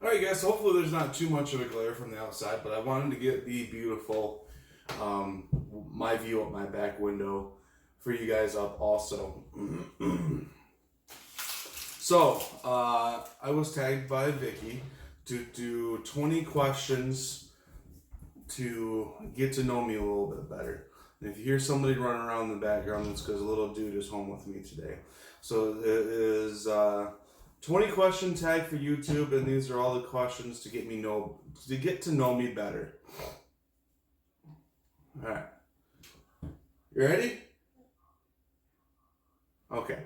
Alright guys, so hopefully there's not too much of a glare from the outside, but I wanted to get the beautiful, my view of my back window for you guys up also. So, I was tagged by Vicky to do 20 questions to get to know me a little bit better. And if you hear somebody running around in the background, it's because a little dude is home with me today. So it is 20 question tag for YouTube, and these are all the questions to get to know me better. All right, you ready? Okay.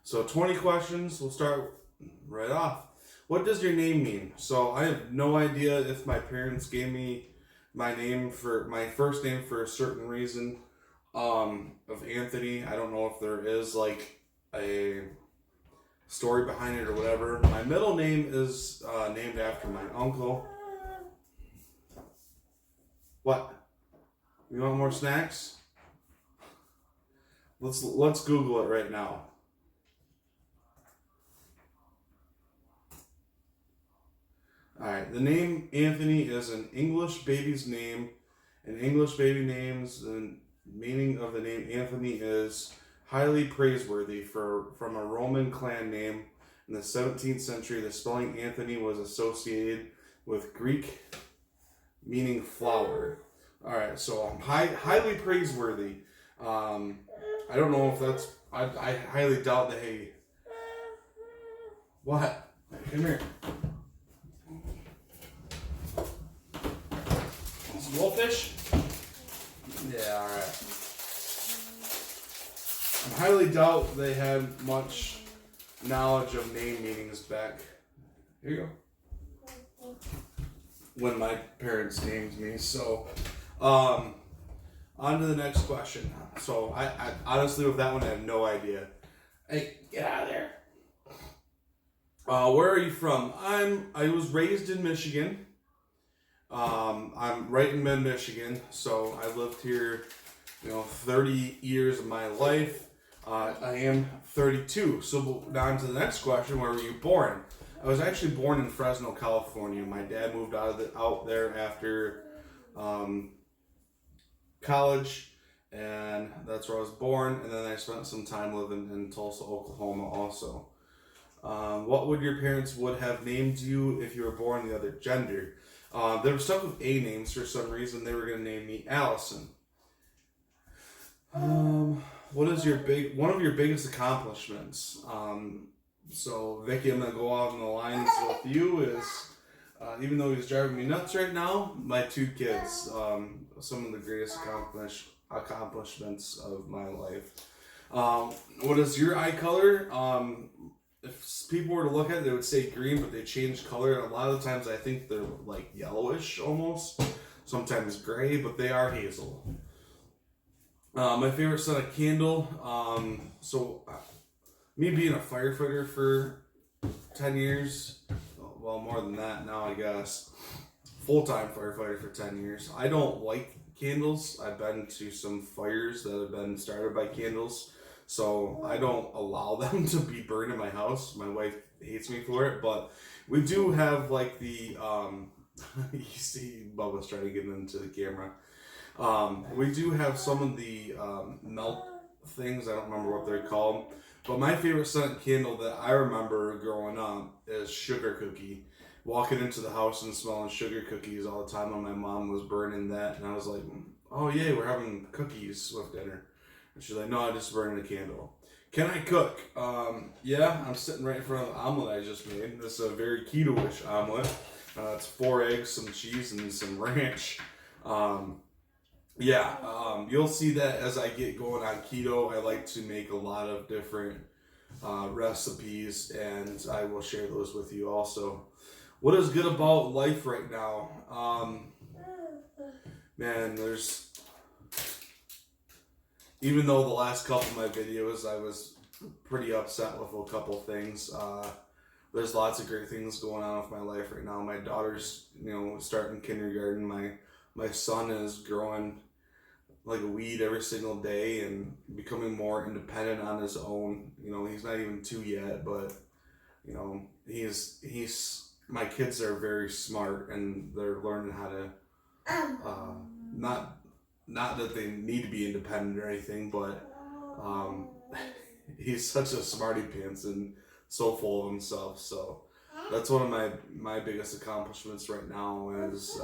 So 20 questions. We'll start right off. What does your name mean? So I have no idea if my parents gave me my first name for a certain reason. Of Anthony. I don't know if there is like a story behind it or whatever. My middle name is named after my uncle. What? You want more snacks? Let's Google it right now. Alright, the name Anthony is an English baby's name. In English baby names, the meaning of the name Anthony is highly praiseworthy. From a Roman clan name in the 17th century, the spelling Anthony was associated with Greek meaning flower. Alright, so I'm highly praiseworthy. I don't know if that's... I highly doubt that, hey... What? Come here. Wolfish? Yeah, alright. I highly doubt they had much knowledge of name meanings back. Here you go. When my parents named me. So, on to the next question. So, I honestly, with that one, I have no idea. Hey, get out of there. Where are you from? I was raised in Michigan. I'm right in Michigan, so I lived here, 30 years of my life. I am 32. So now on to the next question: where were you born? I was actually born in Fresno, California. My dad moved out there after college, and that's where I was born. And then I spent some time living in Tulsa, Oklahoma, also. What would your parents would have named you if you were born the other gender? They were stuck with A names for some reason. They were going to name me Allison. What is one of your biggest accomplishments? So Vicky, I'm going to go out on the lines with you is, even though he's driving me nuts right now, my two kids, some of the greatest accomplishments of my life. What is your eye color? If people were to look at it, they would say green, but they change color. And a lot of the times I think they're like yellowish almost. Sometimes gray, but they are hazel. My favorite scent of candle. Me being a firefighter for 10 years. Well, more than that now, I guess. Full-time firefighter for 10 years. I don't like candles. I've been to some fires that have been started by candles. So I don't allow them to be burned in my house. My wife hates me for it, but we do have like the you see Bubba's trying to get into the camera. We do have some of the melt things. I don't remember what they're called, but my favorite scent candle that I remember growing up is sugar cookie. Walking into the house and smelling sugar cookies all the time when my mom was burning that, and I was like, oh yay, we're having cookies with dinner. And she's like, no, I just burned a candle. Can I cook? Yeah, I'm sitting right in front of the omelet I just made. This is a very keto-ish omelet. It's 4 eggs, some cheese, and some ranch. You'll see that as I get going on keto. I like to make a lot of different recipes, and I will share those with you also. What is good about life right now? Even though the last couple of my videos I was pretty upset with a couple things, there's lots of great things going on with my life right now. My daughter's, starting kindergarten. My son is growing like a weed every single day and becoming more independent on his own. He's not even 2 yet, but he's my kids are very smart and they're learning how to not that they need to be independent or anything, but he's such a smarty pants and so full of himself. So that's one of my biggest accomplishments right now is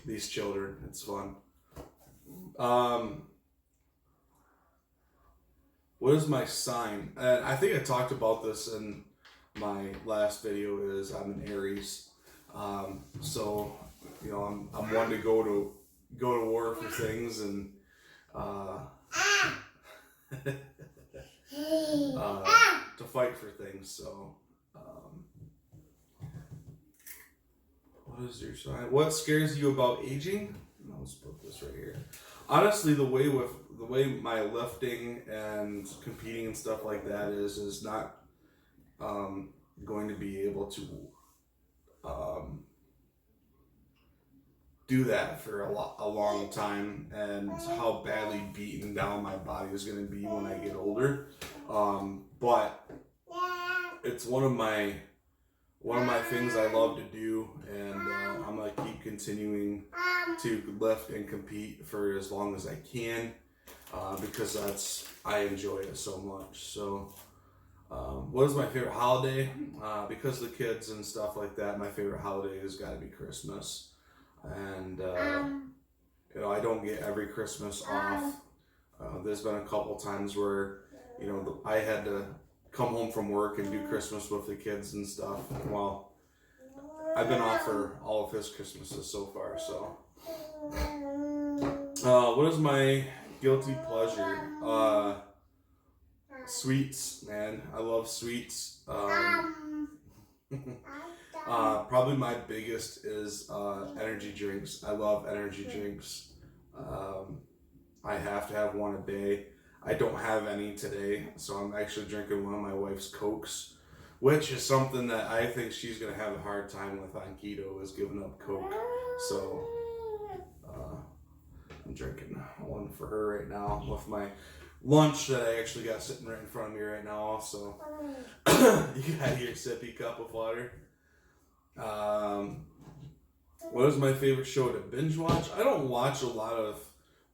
these children. It's fun. What is my sign? And I think I talked about this in my last video. Is I'm an Aries, so I'm one to go to war for things and to fight for things. So what is your sign? What scares you about aging? Let's put this right here. Honestly, the way my lifting and competing and stuff like that is not going to be able to do that for a long time, and how badly beaten down my body is going to be when I get older. But it's one of my things I love to do, and I'm gonna keep continuing to lift and compete for as long as I can, because I enjoy it so much. So what is my favorite holiday? Because the kids and stuff like that, my favorite holiday has got to be Christmas. And I don't get every Christmas off. There's been a couple times where I had to come home from work and do Christmas with the kids and stuff. Well, I've been off for all of his Christmases so far. So what is my guilty pleasure? Sweets, man. I love sweets. Probably my biggest is energy drinks. I love energy drinks. I have to have one a day. I don't have any today, so I'm actually drinking one of my wife's Cokes, which is something that I think she's going to have a hard time with on keto, is giving up Coke. So I'm drinking one for her right now with my lunch that I actually got sitting right in front of me right now also. You got your sippy cup of water. What is my favorite show to binge watch? I don't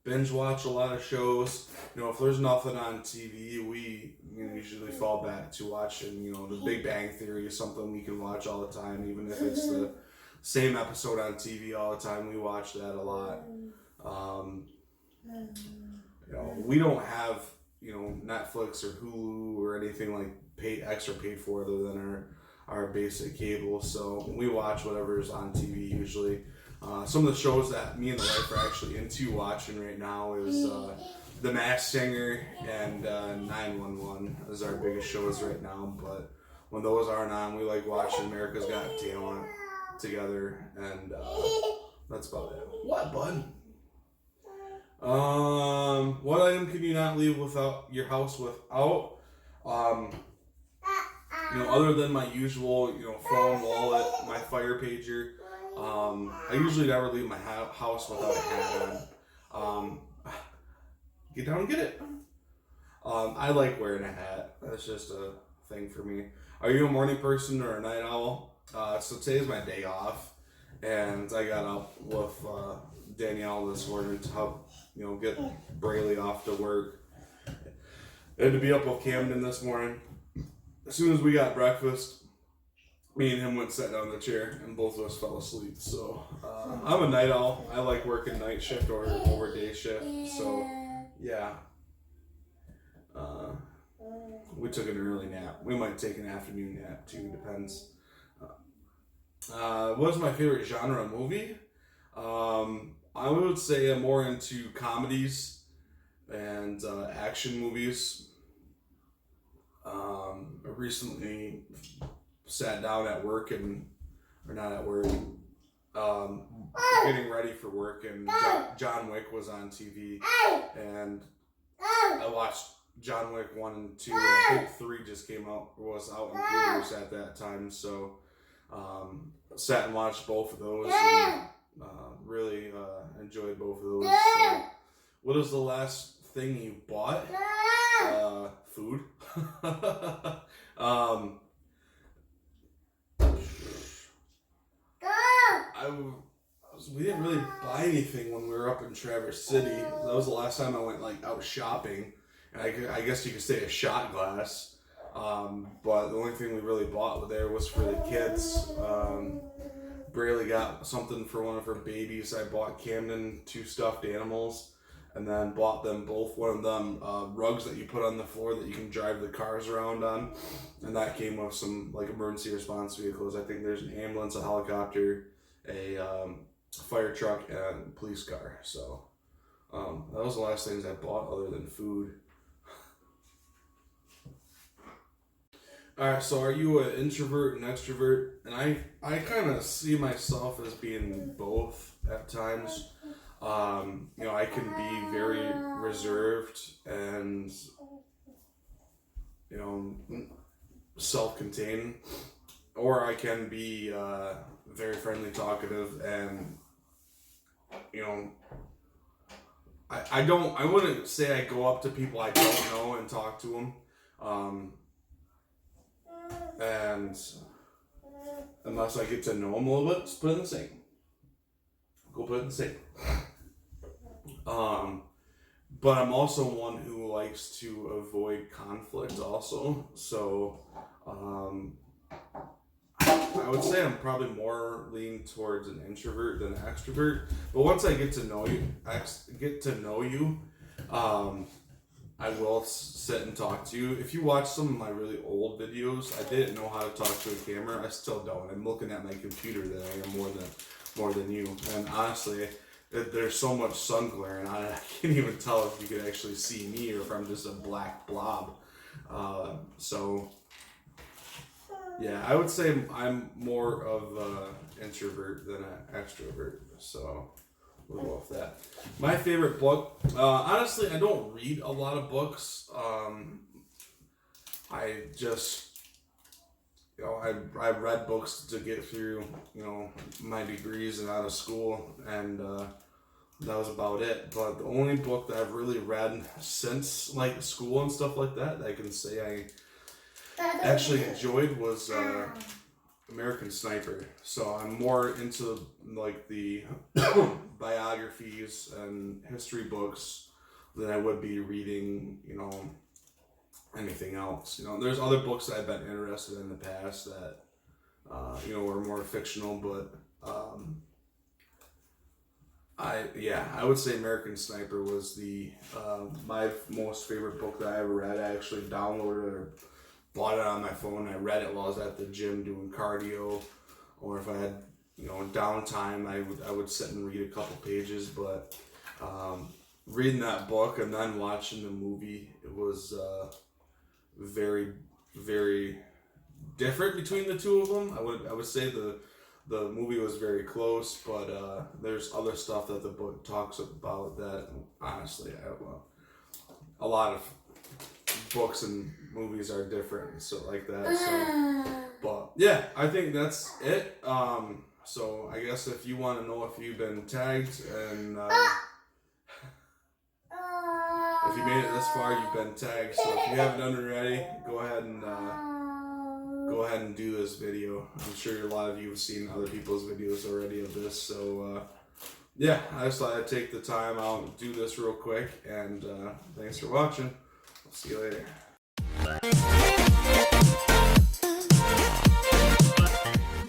binge watch a lot of shows. If there's nothing on TV, we usually fall back to watching, The Big Bang Theory is something we can watch all the time, even if it's the same episode on TV all the time. We watch that a lot. We don't have, Netflix or Hulu or anything like extra paid for other than our basic cable. So we watch whatever is on TV usually. Some of the shows that me and the wife are actually into watching right now is The Masked Singer and 911 is our biggest shows right now. But when those aren't on, we like watching America's Got Talent together, and that's about it. What, bud? What item can you not leave your house without? Other than my usual, phone, wallet, my fire pager. I usually never leave my house without a hat on. Get down and get it. I like wearing a hat. That's just a thing for me. Are you a morning person or a night owl? So today's my day off, and I got up with Danielle this morning to help, get Braylee off to work. I had to be up with Camden this morning. As soon as we got breakfast, me and him went sat down in the chair, and both of us fell asleep. So I'm a night owl. I like working night shift or day shift. So yeah, we took an early nap. We might take an afternoon nap too. Depends. What's my favorite genre of movie? I would say I'm more into comedies and action movies. I recently sat down at work getting ready for work, and John Wick was on TV, and I watched John Wick 1 and 2. I think 3 just was out in theaters at that time, so sat and watched both of those, and really enjoyed both of those. So, what is the last thing you bought? Food. we didn't really buy anything when we were up in Traverse City. That was the last time I went like out shopping, and I guess you could say a shot glass. But the only thing we really bought there was for the kids. Braylee got something for one of her babies. I bought Camden 2 stuffed animals, and then bought them both one of them rugs that you put on the floor that you can drive the cars around on, and that came with some like emergency response vehicles. I think there's an ambulance, a helicopter, a fire truck, and a police car. So that was the last things I bought other than food. Alright, so are you an introvert and extrovert? And I kind of see myself as being both at times. I can be very reserved and, self-contained. Or I can be very friendly, talkative, and, I wouldn't say I go up to people I don't know and talk to them. And unless I get to know them a little bit, just put it in the sink. Go put it in the sink. But I'm also one who likes to avoid conflict also. So I would say I'm probably more leaning towards an introvert than an extrovert. But once I get to know you, I will sit and talk to you. If you watch some of my really old videos, I didn't know how to talk to a camera. I still don't. I'm looking at my computer that I am more than you. And honestly, there's so much sun glaring on it, I can't even tell if you could actually see me or if I'm just a black blob. Yeah, I would say I'm more of an introvert than an extrovert. So we'll go with that. My favorite book, honestly, I don't read a lot of books. I just, I read books to get through, my degrees and out of school, and that was about it. But the only book that I've really read since like school and stuff like that I can say I actually enjoyed was American Sniper. So I'm more into like the biographies and history books than I would be reading, anything else. There's other books that I've been interested in the past that, were more fictional, but I would say American Sniper was the my most favorite book that I ever read. I actually downloaded it or bought it on my phone. I read it while I was at the gym doing cardio, or if I had downtime, I would sit and read a couple pages. But reading that book and then watching the movie, it was very, very different between the two of them. I would say the movie was very close, but there's other stuff that the book talks about that honestly, a lot of books and movies are different and stuff like that. So, but yeah, I think that's it. So I guess if you want to know if you've been tagged and if you made it this far, you've been tagged. So if you haven't done it already, go ahead and do this video. I'm sure a lot of you have seen other people's videos already of this. So yeah, I just thought I'd take the time out and do this real quick. And thanks for watching. I'll see you later.